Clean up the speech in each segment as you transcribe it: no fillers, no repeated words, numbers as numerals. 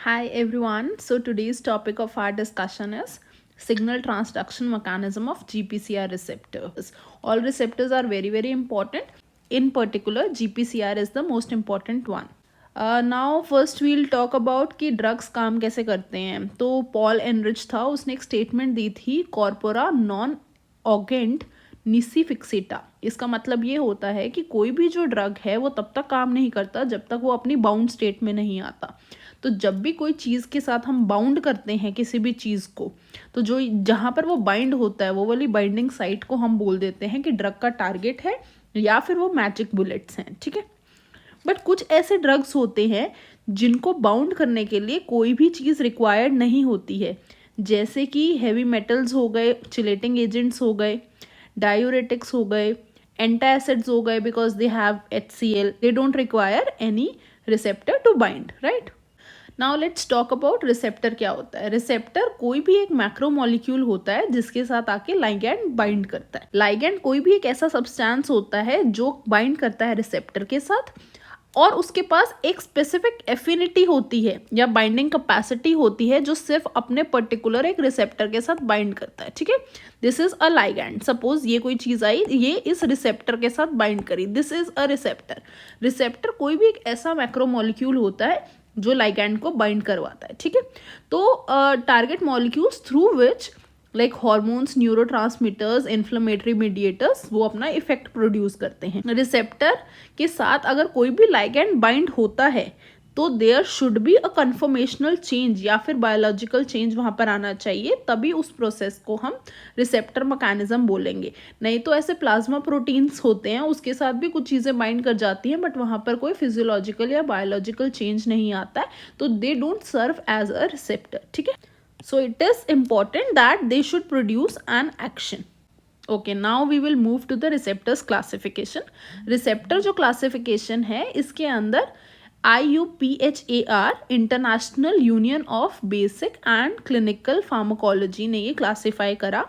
Hi everyone. So today's topic of our discussion is signal transduction mechanism of GPCR receptors. All receptors are very important. In particular, GPCR is the most important one. Now first we'll talk about कि drugs काम कैसे करते हैं. तो Paul enrich था, उसने एक statement दी थी कॉर्पोरा नॉन ऑगेंट निसी फिक्सेटा. इसका मतलब ये होता है कि कोई भी जो ड्रग है वो तब तक काम नहीं करता जब तक वो अपनी बाउंड स्टेट में नहीं आता. तो जब भी कोई चीज़ के साथ हम बाउंड करते हैं किसी भी चीज़ को, तो जो जहाँ पर वो बाइंड होता है वो वाली बाइंडिंग साइट को हम बोल देते हैं कि ड्रग का टारगेट है या फिर वो मैजिक बुलेट्स हैं. ठीक है. बट कुछ ऐसे ड्रग्स होते हैं जिनको बाउंड करने के लिए कोई भी चीज़ रिक्वायर्ड नहीं होती है, जैसे कि हैवी मेटल्स हो गए, चिलेटिंग एजेंट्स हो गए, डायूरेटिक्स हो गए, एंटासिड्स हो गए, because they have HCl, they don't require any receptor to bind. Right. Now let's talk about receptor. क्या होता है रिसेप्टर? कोई भी एक मैक्रोमोलिक्यूल होता है जिसके साथ आके लाइगैंड बाइंड करता है. लाइगैंड कोई भी एक ऐसा सब्सटेंस होता है जो बाइंड करता है रिसेप्टर के साथ, और उसके पास एक स्पेसिफिक एफिनिटी होती है या बाइंडिंग कैपेसिटी होती है जो सिर्फ अपने पर्टिकुलर एक रिसेप्टर के साथ बाइंड करता है. ठीक है. This is a ligand. Suppose ये कोई चीज आई, ये इस रिसेप्टर के साथ बाइंड करी, this is a receptor. Receptor कोई भी एक ऐसा मैक्रोमोलिक्यूल होता है जो लाइगैंड को बाइंड करवाता है. ठीक है. तो target molecules through which like hormones, neurotransmitters, inflammatory mediators वो अपना इफेक्ट प्रोड्यूस करते हैं. रिसेप्टर के साथ अगर कोई भी लाइगैंड बाइंड होता है तो there should be a conformational change या फिर बायोलॉजिकल चेंज वहाँ पर आना चाहिए, तभी उस प्रोसेस को हम रिसेप्टर मैकेनिज्म बोलेंगे. नहीं तो ऐसे प्लाज्मा प्रोटीन्स होते हैं उसके साथ भी कुछ चीज़ें बाइंड कर जाती हैं बट वहाँ पर कोई फिजियोलॉजिकल या बायोलॉजिकल चेंज नहीं आता है, तो they don't serve as a receptor. ठीक है. So it is important that they should produce an action. Okay, now we will move to the receptors classification. Receptor जो classification है इसके अंदर IUPHAR international union of basic and clinical pharmacology ने ये classify करा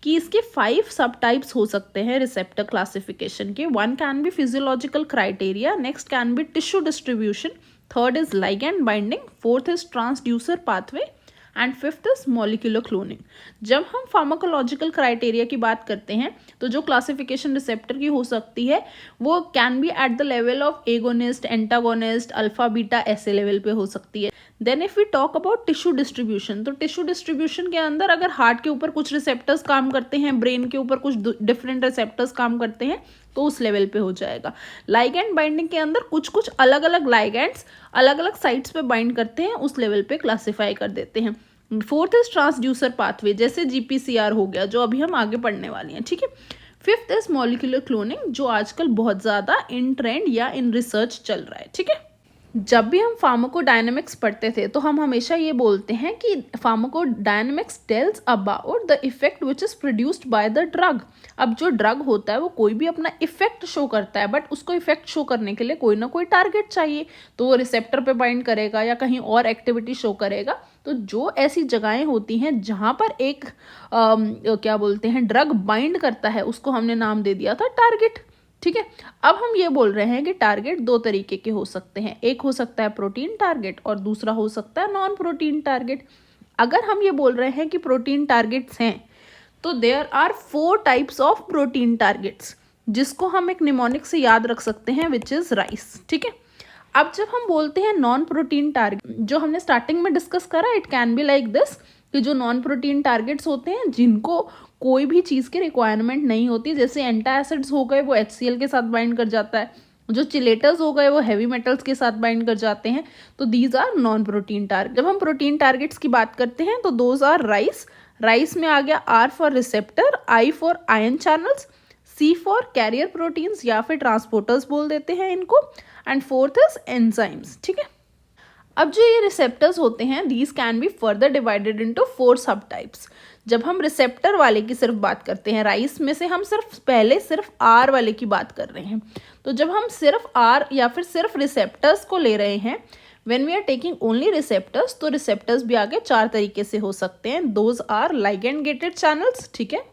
कि इसके 5 सब टाइप्स हो सकते हैं रिसेप्टर क्लासिफिकेशन के. 1 can be physiological criteria, next can be tissue distribution, third is ligand binding, fourth is transducer pathway and fifth is molecular cloning. जब हम फार्माकोलॉजिकल क्राइटेरिया की बात करते हैं तो जो क्लासिफिकेशन रिसेप्टर की हो सकती है वो can be at the level of agonist, antagonist, alpha beta, ऐसे लेवल पे हो सकती है. Then if we talk about tissue distribution, तो टिश्यू डिस्ट्रीब्यूशन के अंदर अगर हार्ट के ऊपर कुछ रिसेप्टर्स काम करते हैं, ब्रेन के ऊपर कुछ डिफरेंट रिसेप्टर्स काम करते हैं, तो उस लेवल पे हो जाएगा. लाइगैंड बाइंडिंग के अंदर कुछ अलग अलग लाइगैंड्स अलग अलग साइट्स पे बाइंड करते हैं, उस लेवल पे क्लासीफाई कर देते हैं. फोर्थ इज ट्रांसड्यूसर पाथवे, जैसे GPCR हो गया जो अभी हम आगे पढ़ने वाली हैं. ठीक है. फिफ्थ इज मॉलिक्यूलर क्लोनिंग जो आजकल बहुत ज़्यादा इन ट्रेंड या इन रिसर्च चल रहा है. ठीक है. जब भी हम फार्माकोडायनेमिक्स पढ़ते थे तो हम हमेशा ये बोलते हैं कि pharmacodynamics tells about the effect which is produced by the drug. अब जो ड्रग होता है वो कोई भी अपना इफेक्ट शो करता है, बट उसको इफेक्ट शो करने के लिए कोई ना कोई टारगेट चाहिए, तो वो रिसेप्टर पे बाइंड करेगा या कहीं और एक्टिविटी शो करेगा. तो जो ऐसी जगहें होती हैं जहाँ पर एक क्या बोलते हैं ड्रग बाइंड करता है उसको हमने नाम दे दिया था टारगेट. ठीक है. अब हम ये बोल रहे हैं कि टारगेट 2 तरीके के हो सकते हैं, एक हो सकता है प्रोटीन टारगेट और दूसरा हो सकता है नॉन प्रोटीन टारगेट. अगर हम ये बोल रहे हैं कि प्रोटीन टारगेट्स हैं तो there are 4 types of protein targets जिसको हम एक निमोनिक से याद रख सकते हैं, विच इज राइस. ठीक है. अब जब हम बोलते हैं नॉन प्रोटीन टारगेट, जो हमने स्टार्टिंग में डिस्कस करा, it can be like this कि जो नॉन प्रोटीन टारगेट्स होते हैं जिनको कोई भी चीज़ की रिक्वायरमेंट नहीं होती, जैसे एंटासिड्स हो गए वो HCl के साथ बाइंड कर जाता है, जो चिलेटर्स हो गए वो हैवी मेटल्स के साथ बाइंड कर जाते हैं, तो these are non protein target. जब हम प्रोटीन टारगेट्स की बात करते हैं तो दोज आर राइस. राइस में आ गया R for receptor, I for ion channels, C for carrier proteins या फिर ट्रांसपोर्टर्स बोल देते हैं इनको, एंड फोर्थ इज एंजाइम्स. ठीक है. अब जो ये रिसेप्टर्स होते हैं these can be further divided into 4 सब टाइप्स. जब हम रिसेप्टर वाले की सिर्फ बात करते हैं, राइस में से हम सिर्फ R वाले की बात कर रहे हैं, तो जब हम सिर्फ R या फिर सिर्फ रिसेप्टर्स को ले रहे हैं, when we are taking only receptors, तो रिसेप्टर्स भी आगे 4 तरीके से हो सकते हैं. Those are ligand gated channels, ठीक है,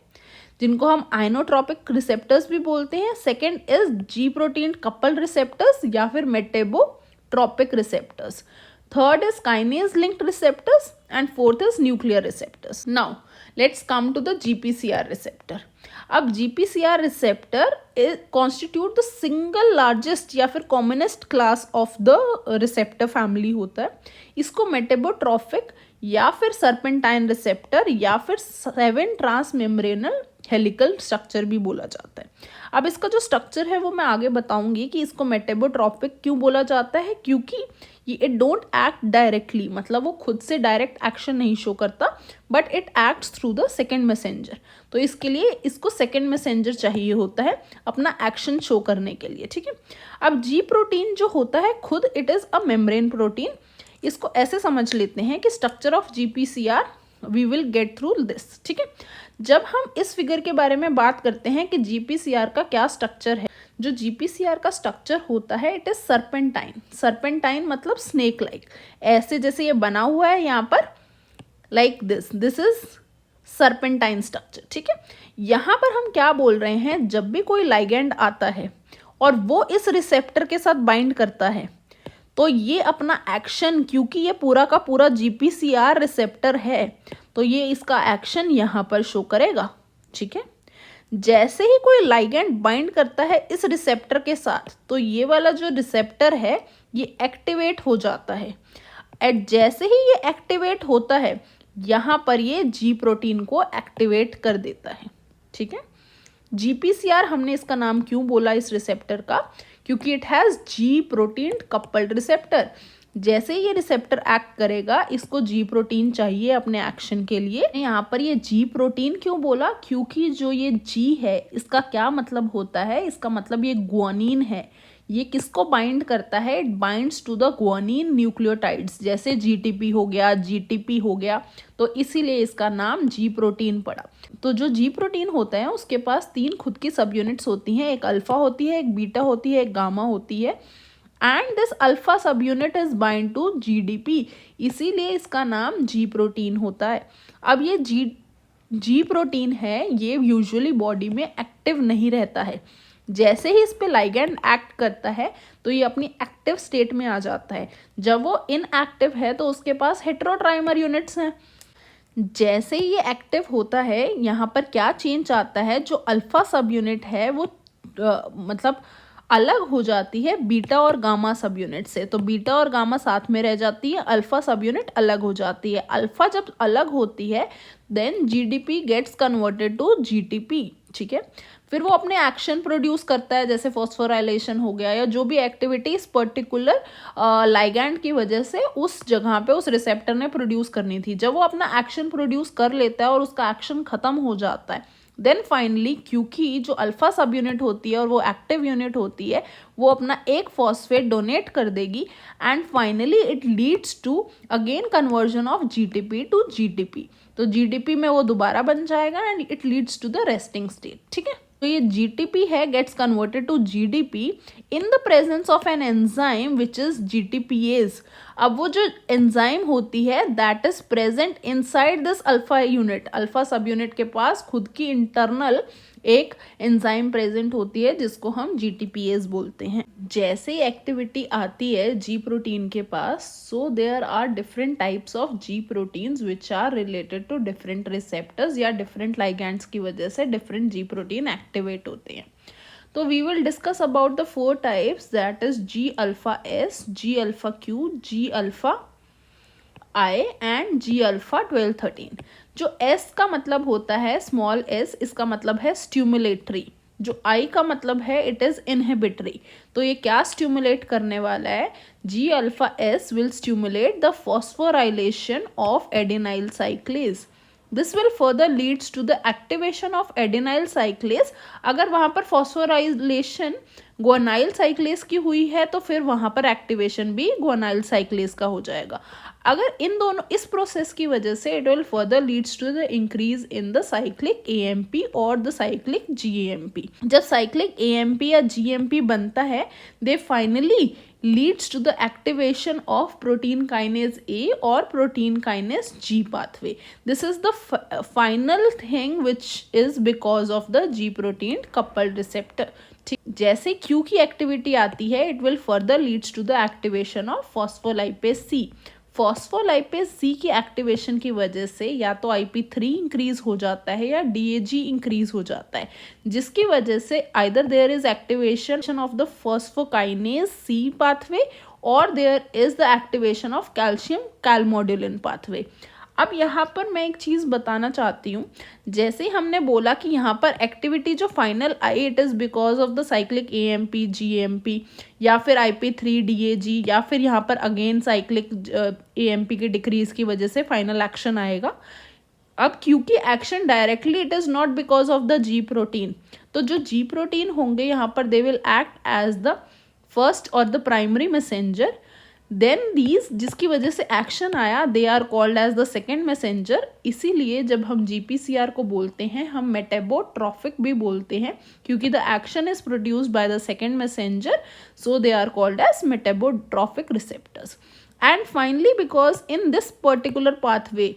जिनको हम आइनोट्रोपिक रिसेप्टर्स भी बोलते हैं. Second is G protein couple receptors या फिर metabotropic receptors. third is kinase linked receptors, and fourth is nuclear receptors. Now let's come to the GPCR receptor. अब GPCR receptor constitute the single largest या फिर commonest class of the receptor family होता है. इसको मेटाबोट्रॉफिक या फिर serpentine receptor या फिर 7 ट्रांसमेम्ब्रेनल हेलिकल स्ट्रक्चर भी बोला जाता है. अब इसका जो स्ट्रक्चर है वो मैं आगे बताऊंगी कि इसको मेटाबोट्रॉपिक क्यों बोला जाता है, क्योंकि ये इट डोंट एक्ट डायरेक्टली, मतलब वो खुद से डायरेक्ट एक्शन नहीं शो करता, but it acts through the second messenger. तो इसके लिए इसको सेकेंड मैसेंजर चाहिए होता है अपना एक्शन शो करने के लिए. ठीक है. अब जी प्रोटीन जो होता है खुद it is a membrane protein. इसको ऐसे समझ लेते हैं कि structure of GPCR we will get through this. ठीक है. जब हम इस फिगर के बारे में बात करते हैं कि GPCR का क्या स्ट्रक्चर है, जो GPCR का स्ट्रक्चर होता है इट इज सर्पेंटाइन. सर्पेंटाइन मतलब स्नेक लाइक, ऐसे जैसे ये बना हुआ है यहाँ पर like this is serpentine structure. ठीक है. यहाँ पर हम क्या बोल रहे हैं, जब भी कोई लाइगेंड आता है और वो इस रिसेप्टर के साथ बाइंड करता है तो ये अपना एक्शन, क्योंकि ये पूरा का पूरा GPCR रिसेप्टर है तो ये इसका एक्शन यहाँ पर शो करेगा. ठीक है. जैसे ही कोई लाइगेंड बाइंड करता है इस रिसेप्टर के साथ तो ये वाला जो रिसेप्टर है ये एक्टिवेट हो जाता है. एट जैसे ही ये एक्टिवेट होता है यहाँ पर ये जी प्रोटीन को एक्टिवेट कर देता है. ठीक है. GPCR हमने इसका नाम क्यों बोला इस रिसेप्टर का, क्योंकि it has ji protein coupled receptor. जैसे ये रिसेप्टर एक्ट करेगा इसको जी प्रोटीन चाहिए अपने एक्शन के लिए. यहाँ पर ये जी प्रोटीन क्यों बोला, क्योंकि जो ये जी है इसका क्या मतलब होता है, इसका मतलब ये ग्वानिन है. ये किसको बाइंड करता है, it binds to the guanine nucleotides. जैसे GTP हो गया, GTP हो गया, तो इसीलिए इसका नाम जी प्रोटीन पड़ा. तो जो जी प्रोटीन होता है उसके पास 3 खुद की सब यूनिट्स होती हैं. एक अल्फा होती है, एक बीटा होती है, एक गामा होती है. And this alpha subunit is bind to GDP, इसीलिए इसका नाम जी प्रोटीन होता है. अब ये जी प्रोटीन है ये यूजुअली बॉडी में एक्टिव नहीं रहता है. जैसे ही इस पे लाइगेंड एक्ट करता है तो ये अपनी एक्टिव स्टेट में आ जाता है. जब वो इनएक्टिव है तो उसके पास हेटेरोट्राइमर यूनिट्स हैं. जैसे ही ये एक्टिव होता है यहाँ पर क्या चेंज आता है, जो अल्फा सब यूनिट है वो मतलब अलग हो जाती है बीटा और गामा सब यूनिट से. तो बीटा और गामा साथ में रह जाती है, अल्फा सब यूनिट अलग हो जाती है. अल्फा जब अलग होती है then GDP gets converted to GTP. ठीक है. फिर वो अपने एक्शन प्रोड्यूस करता है, जैसे फॉस्फोराइलेशन हो गया या जो भी एक्टिविटी इस पर्टिकुलर लाइगैंड की वजह से उस जगह पे उस रिसेप्टर ने प्रोड्यूस करनी थी. जब वो अपना एक्शन प्रोड्यूस कर लेता है और उसका एक्शन खत्म हो जाता है देन फाइनली, क्योंकि जो अल्फा सब यूनिट होती है और वो एक्टिव यूनिट होती है वो अपना एक फॉस्फेट डोनेट कर देगी and finally it leads to again conversion of GTP to GTP. तो GTP में वो दोबारा बन जाएगा and it leads to the resting state. ठीक है. तो ये GTP है gets converted to GDP in the presence of an enzyme which is GTPase. अब वो जो एंजाइम होती है that is present inside this alpha unit. Alpha subunit के पास खुद की इंटरनल एक एंजाइम प्रेजेंट होती है जिसको हम GTPase बोलते हैं. जैसे ही एक्टिविटी आती है जी प्रोटीन के पास so there are different types of G proteins which are related to different receptors या डिफरेंट लाइगैंड्स की वजह से डिफरेंट जी प्रोटीन एक्टिवेट होते हैं. तो we will discuss about the 4 types that is G alpha S, G alpha Q, G alpha I and G alpha 12-13. जो S का मतलब होता है स्मॉल s, इसका मतलब है स्टिमुलेटरी. जो I का मतलब है इट इज इनहिबिटरी. तो ये क्या स्टिमुलेट करने वाला है, G alpha S will stimulate the phosphorylation of adenylyl साइक्लेज. This will further leads to the activation of adenyl cyclase. अगर वहाँ पर फॉस्फोराइलेशन ग्वानाइल साइक्लेस की हुई है तो फिर वहाँ पर एक्टिवेशन भी ग्वानाइल साइक्लेस का हो जाएगा. अगर इन दोनों इस प्रोसेस की वजह से it will further leads to the increase in the cyclic AMP और द साइक्लिक GAMP. जब साइक्लिक AMP या GMP बनता है they finally leads to the activation of protein kinase A or protein kinase G pathway. This is the final thing which is because of the G protein coupled receptor. जैसे Q की activity आती है, it will further leads to the activation of phospholipase C. Phospholipase C की activation की वजह से या तो IP3 इंक्रीज हो जाता है या DAG इंक्रीज हो जाता है, जिसकी वजह से either there is activation of the phosphokinase C pathway और there is the activation of calcium calmodulin pathway. अब यहाँ पर मैं एक चीज़ बताना चाहती हूँ, जैसे ही हमने बोला कि यहाँ पर एक्टिविटी जो final I it is because of the cyclic AMP GMP या फिर IP3 DAG या फिर यहाँ पर अगेन साइक्लिक AMP की डिक्रीज की वजह से फाइनल एक्शन आएगा. अब क्योंकि action directly it is not because of the G protein, तो जो G प्रोटीन होंगे यहाँ पर they will act as the first और the primary messenger. Then these जिसकी वजह से एक्शन आया they are called as the second messenger. इसीलिए जब हम GPCR को बोलते हैं हम मेटाबोट्रॉफिक भी बोलते हैं, क्योंकि the action is produced by the second messenger, so they are called as metabotropic receptors. And finally because in this particular pathway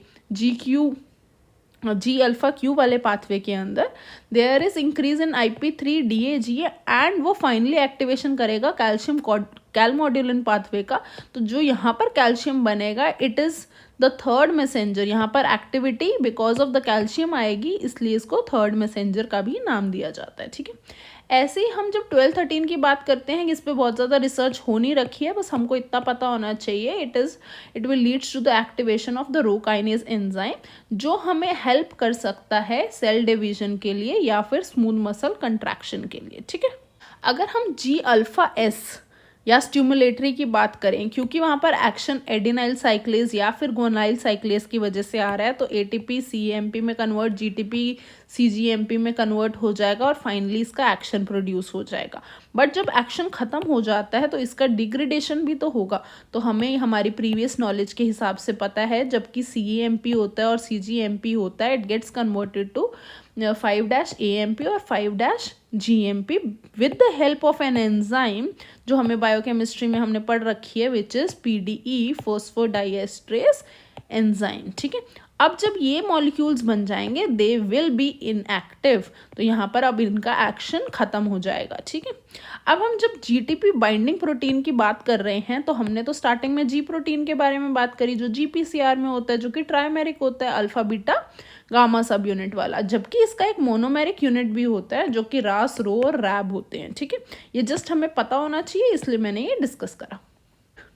G alpha Q वाले पाथवे के अंदर there is increase in IP3 DAG and वो finally activation करेगा calcium calmodulin pathway का. तो जो यहाँ पर कैल्शियम बनेगा it is the third messenger. यहाँ पर activity because of the calcium आएगी, इसलिए इसको थर्ड मैसेंजर का भी नाम दिया जाता है. ठीक है, ऐसे ही हम जब 12-13 की बात करते हैं, इस पर बहुत ज़्यादा रिसर्च हो नहीं रखी है, बस हमको इतना पता होना चाहिए it will leads to the activation of the Rho kinase enzyme, जो हमें हेल्प कर सकता है सेल डिवीजन के लिए या फिर स्मूथ मसल कंट्रैक्शन के लिए. ठीक है, अगर हम G अल्फा S या स्टिमुलेटरी की बात करें, क्योंकि वहाँ पर एक्शन एडिनाइल साइक्लेज या फिर गोनाइल साइक्लेज की वजह से आ रहा है, तो ATP CMP में कन्वर्ट GTP CGMP में कन्वर्ट हो जाएगा और फाइनली इसका एक्शन प्रोड्यूस हो जाएगा. बट जब एक्शन ख़त्म हो जाता है तो इसका डिग्रेडेशन भी तो होगा. तो हमें हमारी प्रीवियस नॉलेज के हिसाब से पता है, जबकि CEMP होता है और CGMP होता है, it gets converted to 5-AMP और 5-GMP with the help of an enzyme जो हमें बायोकेमिस्ट्री में हमने पढ़ रखी है, विच इज़ PDE फॉस्फोडाइएस्ट्रेस एंजाइम. ठीक है, अब जब ये मॉलिक्यूल्स बन जाएंगे दे विल बी इनएक्टिव, तो यहाँ पर अब इनका एक्शन खत्म हो जाएगा. ठीक है, अब हम जब GTP बाइंडिंग प्रोटीन की बात कर रहे हैं, तो हमने तो स्टार्टिंग में G प्रोटीन के बारे में बात करी जो GPCR में होता है, जो कि ट्राइमेरिक होता है, अल्फा बीटा गामा सब यूनिट वाला, जबकि इसका एक मोनोमेरिक यूनिट भी होता है जो कि रास रो और रैब होते हैं. ठीक है, ये जस्ट हमें पता होना चाहिए, इसलिए मैंने ये डिस्कस करा.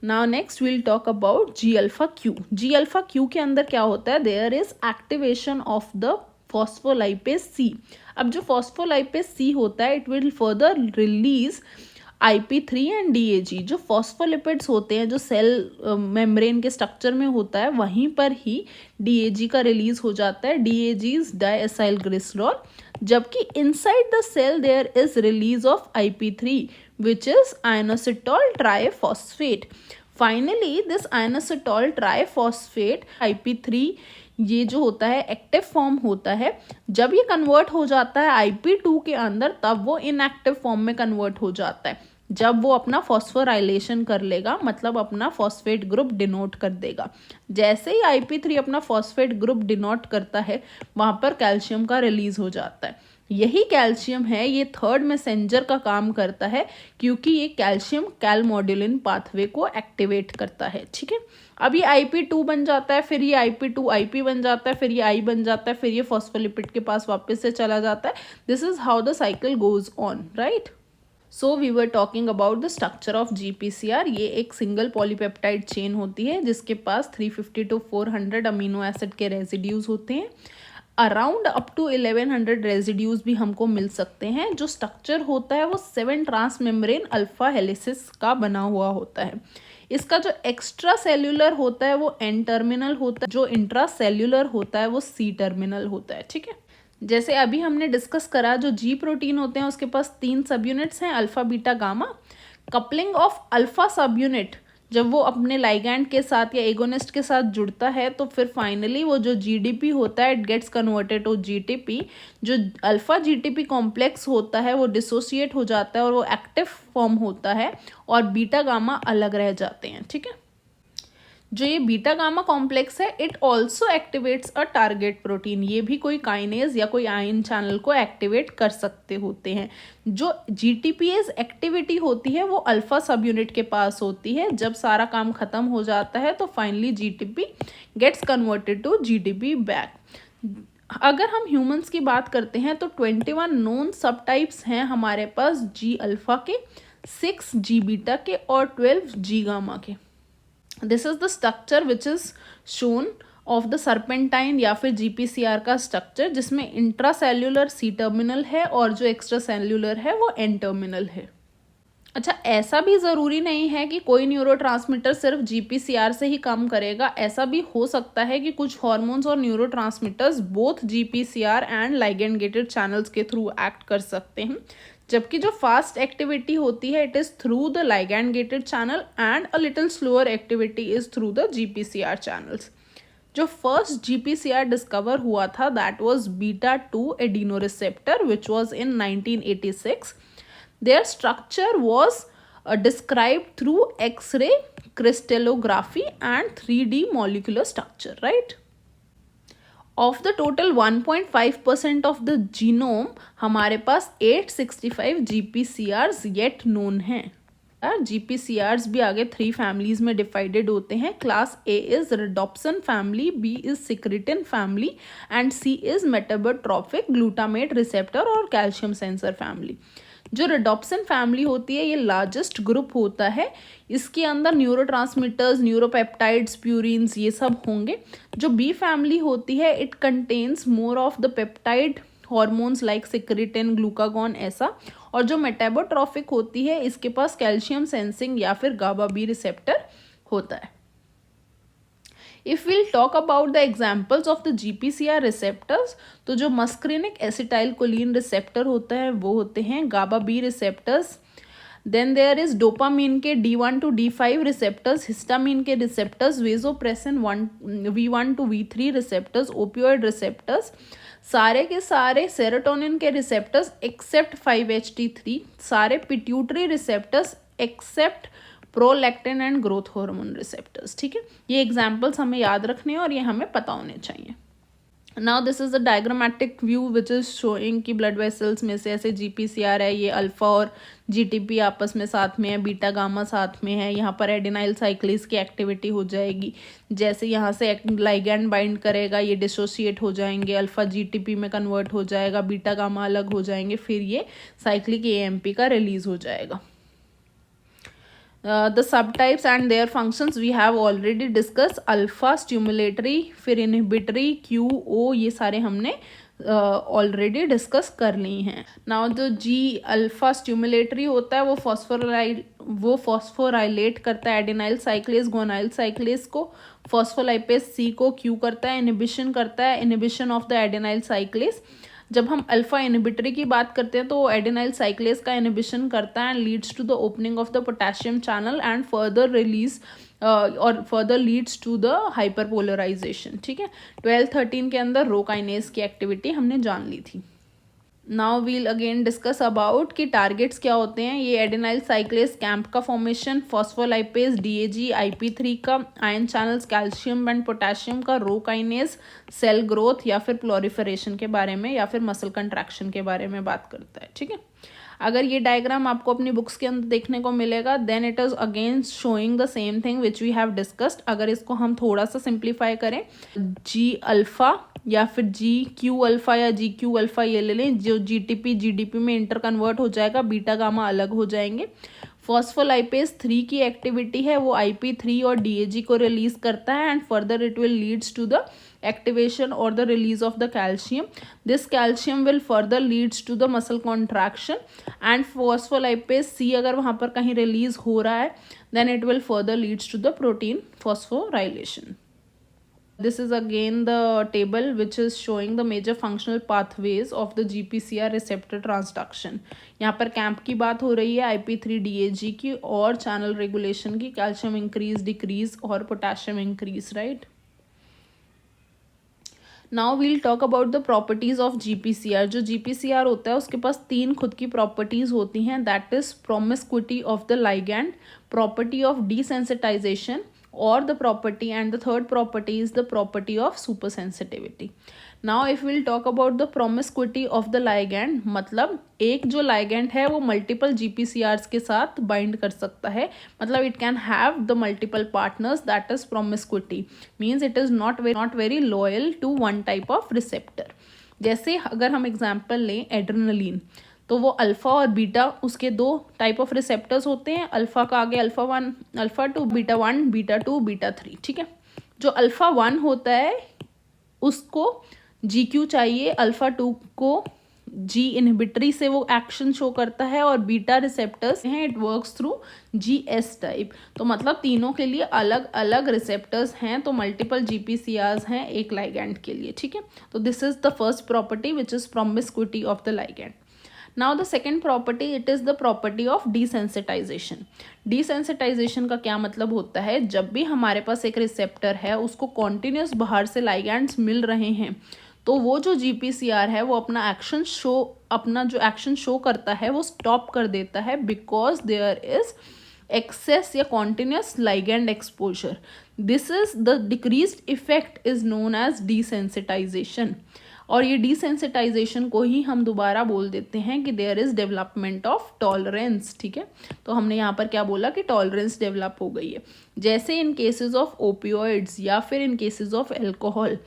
Now next will talk about G alpha Q. G alpha Q के अंदर क्या होता है, there is activation of the phospholipase C. अब जो फॉस्फोलाइपेज C होता है it will further release IP3 and DAG. जो फॉस्फोलिपिड्स होते हैं जो सेल मेम्ब्रेन के स्ट्रक्चर में होता है, वहीं पर ही DAG का रिलीज हो जाता है. DAG इज डाइएसाइल ग्लिसरॉल, जबकि inside the cell there is release of IP3 which is inositol triphosphate. Finally this inositol triphosphate IP3 ये जो होता है एक्टिव फॉर्म होता है. जब ये कन्वर्ट हो जाता है IP2 के अंदर, तब वो इनएक्टिव फॉर्म में कन्वर्ट हो जाता है. जब वो अपना फॉस्फोराइलेशन कर लेगा, मतलब अपना फॉस्फेट ग्रुप डिनोट कर देगा. जैसे ही IP3 अपना फॉस्फेट ग्रुप डिनोट करता है, वहाँ पर कैल्शियम का रिलीज हो जाता है. यही कैल्शियम है, ये थर्ड मैसेंजर का काम करता है, क्योंकि ये कैल्शियम कैलमोडुलिन पाथवे को एक्टिवेट करता है. ठीक है, अब ये IP2 बन जाता है, फिर ये IP2 IP बन जाता है, फिर ये I बन जाता है, फिर ये फॉस्फोलिपिड के पास वापस से चला जाता है. This is how the cycle goes on, right. So we were talking about the structure of GPCR. ये एक सिंगल पॉलीपेप्टाइड चेन होती है जिसके पास 350 to 400 अमीनो एसिड के रेजिड्यूज होते हैं. अराउंड अप टू 1100 रेजिड्यूज भी हमको मिल सकते हैं. जो स्ट्रक्चर होता है वो 7 ट्रांसमेम्ब्रेन अल्फा हेलिसिस का बना हुआ होता है. इसका जो एक्स्ट्रा सेल्यूलर होता है वो N टर्मिनल होता है, जो इंट्रा सेल्यूलर होता है वो C टर्मिनल होता है. ठीक है, जैसे अभी हमने डिस्कस करा, जो G प्रोटीन होते हैं उसके पास 3 सब यूनिट्स हैं, alpha beta gamma. Coupling of alpha सब यूनिट जब वो अपने लाइगैंड के साथ या एगोनिस्ट के साथ जुड़ता है तो फिर फाइनली वो जो जीडीपी होता है it gets converted to GTP. जो अल्फा जीटीपी कॉम्प्लेक्स होता है वो डिसोसिएट हो जाता है और वो एक्टिव फॉर्म होता है और बीटा गामा अलग रह जाते हैं। ठीक है, जो ये बीटा गामा कॉम्प्लेक्स है it also activates a target protein. ये भी कोई काइनेज या कोई आयन चैनल को एक्टिवेट कर सकते होते हैं। जो जीटीपीएस एक्टिविटी होती है वो अल्फा सब यूनिट के पास होती है। जब सारा काम खत्म हो जाता है तो finally GTP gets converted to GTP back. अगर हम ह्यूमंस की बात करते हैं तो 21 नोन सब टाइप्स हैं हमारे पास जी अल्फा के, 6 जी बीटा के और 12 जी गामा के। This is the structure which is shown of the serpentine या फिर जीपीसीआर का स्ट्रक्चर, जिसमें इंट्रासेल्युलर सी टर्मिनल है और जो एक्स्ट्रा सेल्युलर है वो एन टर्मिनल है। अच्छा, ऐसा भी ज़रूरी नहीं है कि कोई न्यूरोट्रांसमीटर सिर्फ जीपीसीआर से ही काम करेगा। ऐसा भी हो सकता है कि कुछ हॉर्मोन्स और neurotransmitters both GPCR and ligand gated channels के थ्रू एक्ट कर सकते हैं, जबकि जो फास्ट एक्टिविटी होती है it is through the ligand gated channel and a little slower activity is through the GPCR channels. जो फर्स्ट जीपीसीआर डिस्कवर हुआ था that was beta 2 adeno receptor which was in 1986। Their structure was described through X-ray crystallography and 3D molecular structure, right? Of the total 1.5% of the genome, हमारे पास 865 GPCRs yet known हैं। GPCRs भी आगे 3 families में divided होते हैं। Class A is rhodopsin family, B is secretin family and C is metabotropic glutamate receptor और calcium sensor family. जो rhodopsin family होती है ये लार्जेस्ट ग्रुप होता है। इसके अंदर न्यूरोट्रांसमीटर्स, न्यूरोपेप्टाइड्स, प्यूरिन्स ये सब होंगे। जो बी फैमिली होती है it contains more of the peptide hormones like secretin, glucagon ऐसा। और जो मेटाबोट्रोफिक होती है इसके पास कैल्शियम सेंसिंग या फिर गाबा बी रिसेप्टर होता है। If will talk about the examples of the GPCR receptors, तो जो मस्क्रिनिक एसिटाइलकोलिन रिसेप्टर होता है वो होते हैं GABA B receptors. Then there is dopamine के D1 to D5 receptors, histamine के receptors, vasopressin V1 to V3 receptors, opioid receptors, सारे के सारे सेरोटोनिन के रिसेप्टर्स एक्सेप्ट 5-HT3, सारे pituitary receptors except prolactin and growth hormone receptors. ठीक है, ये एग्जाम्पल्स हमें याद रखने हैं और ये हमें पता होने चाहिए। Now this is the diagrammatic view which is showing कि ब्लड वेसल्स में से ऐसे जीपीसीआर है, ये अल्फा और जीटीपी आपस में साथ में है, बीटा गामा साथ में है। यहाँ पर एडिनाइल साइक्लेज की एक्टिविटी हो जाएगी। जैसे यहाँ से लाइगैंड बाइंड करेगा ये डिसोसिएट हो जाएंगे, अल्फा जीटीपी में कन्वर्ट हो जाएगा, बीटा गामा अलग हो जाएंगे, फिर ये साइक्लिक एएमपी का रिलीज हो जाएगा। The subtypes and their functions we have already discussed। Alpha stimulatory, फिर इनहिबिटरी, QO ये सारे हमने ऑलरेडी डिस्कस कर ली हैं। नाउ जो जी अल्फा स्टिमुलेटरी होता है वो फॉस्फोराइलेट करता है एडिनाइल साइक्लेज गोनाइल साइक्लेज को, फॉस्फोलाइपेज सी को क्यू करता है, इनहिबिशन करता है, इनहिबिशन ऑफ द एडिनाइल साइक्लेज। जब हम अल्फा इनहिबिटरी की बात करते हैं तो एडिनाइल साइक्लेज का इनहिबिशन करता है and leads to the opening of the potassium channel and further release और further leads to the hyperpolarisation. ठीक है, 12-13 के अंदर रो काइनेज की एक्टिविटी हमने जान ली थी। Now we'll again discuss about कि टारगेट्स क्या होते हैं। ये एडिनाइल साइक्लेज कैंप का फॉर्मेशन, फॉस्फोलाइपेज DAG, IP3 का ion channels, calcium and potassium का, रो काइनेज सेल ग्रोथ या फिर प्लोरिफरेशन के बारे में या फिर मसल कंट्रैक्शन के बारे में बात करता है। ठीक है, अगर ये डायग्राम आपको अपनी बुक्स के अंदर देखने को मिलेगा then it is again showing the same thing which we have discussed. अगर इसको हम थोड़ा सा सिंप्लीफाई करें, जी अल्फा या फिर जी क्यू अल्फा या जी क्यू अल्फा ये ले लें, जो जीटीपी जीडीपी में इंटर कन्वर्ट हो जाएगा, बीटा गामा अलग हो जाएंगे। फॉस्फोलाइपेज 3 की एक्टिविटी है वो IP3 और DAG को रिलीज करता है and further it will leads to the activation or the release of the calcium. This calcium will further leads to the muscle contraction and phospholipase C अगर वहाँ पर कहीं release हो रहा है then it will further leads to the protein phosphorylation. This is again the table which is showing the major functional pathways of the GPCR receptor transduction. यहाँ पर camp की बात हो रही है, IP3DAG की, और चैनल रेगुलेशन की, कैल्शियम इंक्रीज डिक्रीज और potassium increase, right. Now we'll talk about the properties of GPCR. जो GPCR होता है उसके पास 3 खुद की प्रॉपर्टीज होती हैं. That is promiscuity of the ligand, property of desensitisation, और the property and the third property is the property of super sensitivity. Now if will talk about the promiscuity of the ligand, मतलब एक जो ligand है वो multiple GPCRs के साथ bind कर सकता है, मतलब it can have the multiple partners. That is promiscuity, means it is not very loyal to one type of receptor. जैसे अगर हम एग्जाम्पल लें एड्रेनलिन, तो वो अल्फा और बीटा, उसके 2 टाइप ऑफ रिसेप्टर्स होते हैं. अल्फा का आगे alpha 1 alpha 2, beta 1 beta 2 beta 3. ठीक है, जो अल्फा 1 होता है उसको GQ चाहिए, अल्फा 2 को G इनहिबिटरी से वो एक्शन शो करता है, और बीटा रिसेप्टर्स हैं it works through GS type. तो मतलब तीनों के लिए अलग अलग रिसेप्टर्स हैं, तो मल्टीपल GPCRs हैं एक लाइगैंड के लिए. ठीक है, तो this is the first property which is promiscuity of the ligand. Now the second property, it is the property of desensitization. Desensitization का क्या मतलब होता है, जब भी हमारे पास एक रिसेप्टर है उसको कॉन्टिन्यूस बाहर से लाइगैंड्स मिल रहे हैं, तो वो जो GPCR है वो अपना जो एक्शन शो करता है वो स्टॉप कर देता है, बिकॉज देयर इज एक्सेस या continuous ligand exposure. This is the decreased effect is known as desensitisation. और ये डिसेंसिटाइजेशन को ही हम दोबारा बोल देते हैं कि there is development of tolerance. ठीक है, तो हमने यहाँ पर क्या बोला कि टॉलरेंस डेवलप हो गई है, जैसे इन केसेस ऑफ ओपियोइड्स या फिर इन केसेस ऑफ एल्कोहल.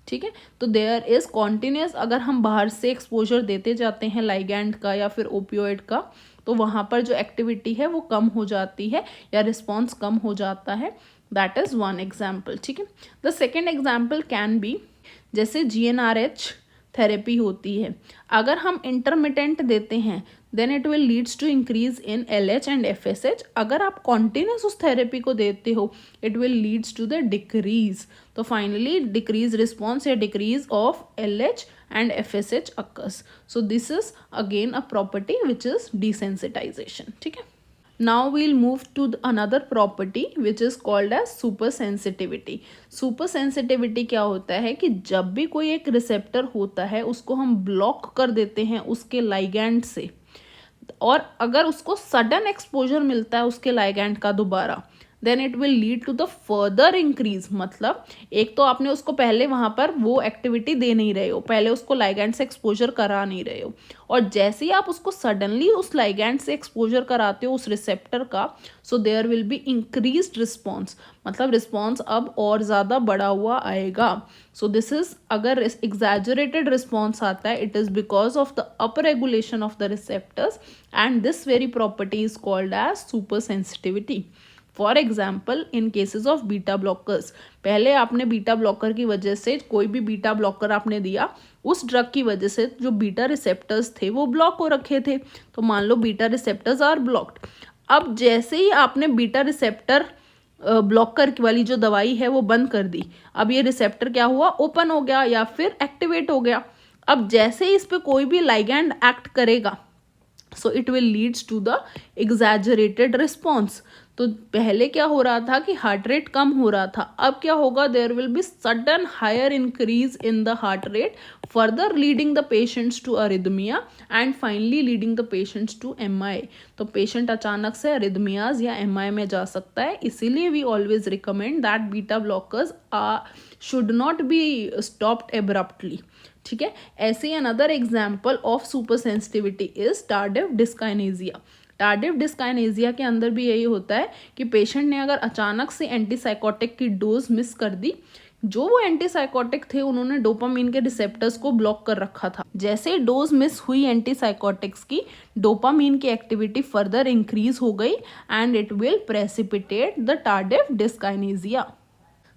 ठीक है, तो देयर इज कॉन्टिन्यूस, अगर हम बाहर से एक्सपोजर देते जाते हैं लाइगैंड का या फिर ओपियोइड का, तो वहाँ पर जो एक्टिविटी है वो कम हो जाती है या रिस्पॉन्स कम हो जाता है. That is one example. ठीक है, the second example can be, जैसे GnRH थेरेपी होती है, अगर हम इंटरमिटेंट देते हैं then it will leads to increase in LH and FSH. अगर आप कॉन्टिन्यूस उस थेरेपी को देते हो it will leads to the decrease. तो फाइनली डिक्रीज रिस्पॉन्स या decrease of LH and FSH occurs. So this is again a property which is desensitization. ठीक है, now we'll move to another property which is called as super sensitivity. super sensitivity क्या होता है कि जब भी कोई एक रिसेप्टर होता है उसको हम ब्लॉक कर देते हैं उसके लाइगैंड से, और अगर उसको सडन एक्सपोजर मिलता है उसके लाइगैंड का दोबारा, then it will lead to the further increase. मतलब एक तो आपने उसको पहले वहां पर वो एक्टिविटी दे नहीं रहे हो, पहले उसको लाइगैंड से एक्सपोजर करा नहीं रहे हो, और जैसे ही आप उसको सडनली उस लाइगैंड से एक्सपोजर कराते हो उस रिसेप्टर का, so there will be increased response. मतलब रिस्पॉन्स अब और ज़्यादा बढ़ा हुआ आएगा. सो दिस इज, अगर एग्जैजरेटेड रिस्पॉन्स आता है it is because of the up regulation of the receptors, and this very property is called as super sensitivity. For example in cases of beta blockers, पहले आपने beta blocker की वजह से, कोई भी बीटा ब्लॉकर आपने दिया, उस ड्रग की वजह से जो बीटा रिसेप्टर्स थे वो ब्लॉक हो रखे थे, तो मान low beta receptors are blocked. अब जैसे ही आपने बीटा रिसेप्टर ब्लॉकर वाली जो दवाई है वो बंद कर दी, अब ये रिसेप्टर क्या हुआ, ओपन हो गया या फिर एक्टिवेट हो गया. अब जैसे ही इस पर कोई भी लाइगैंड एक्ट करेगा, so it will leads to the exaggerated response. तो पहले क्या हो रहा था कि हार्ट रेट कम हो रहा था, अब क्या होगा, there will be sudden higher increase in the heart rate, further leading the patients to arrhythmia and finally leading the patients to MI. तो पेशेंट अचानक से अरिदमियाज या MI में जा सकता है. इसीलिए we always recommend that beta blockers should not be stopped abruptly. ठीक है, ऐसे ही another example of super sensitivity is tardive dyskinesia. Tardive dyskinesia के अंदर भी यही होता है कि पेशेंट ने अगर अचानक से एंटीसाइकोटिक की डोज मिस कर दी, जो वो एंटीसाइकोटिक थे उन्होंने डोपामीन के रिसेप्टर्स को ब्लॉक कर रखा था, जैसे ही डोज मिस हुई एंटीसाइकोटिक्स की, डोपामीन की एक्टिविटी फर्दर इंक्रीज हो गई and it will precipitate the tardive डिस्काइनेजिया.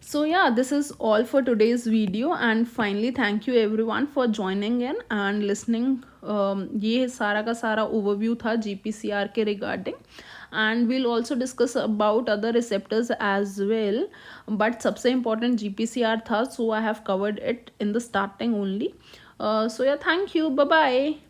So yeah, this is all for today's video, and finally thank you everyone for joining in and listening. ये सारा का सारा overview था GPCR के regarding. and we'll also discuss about other receptors as well, but सबसे important GPCR था, so I have covered it in the starting only. So yeah, thank you, bye bye.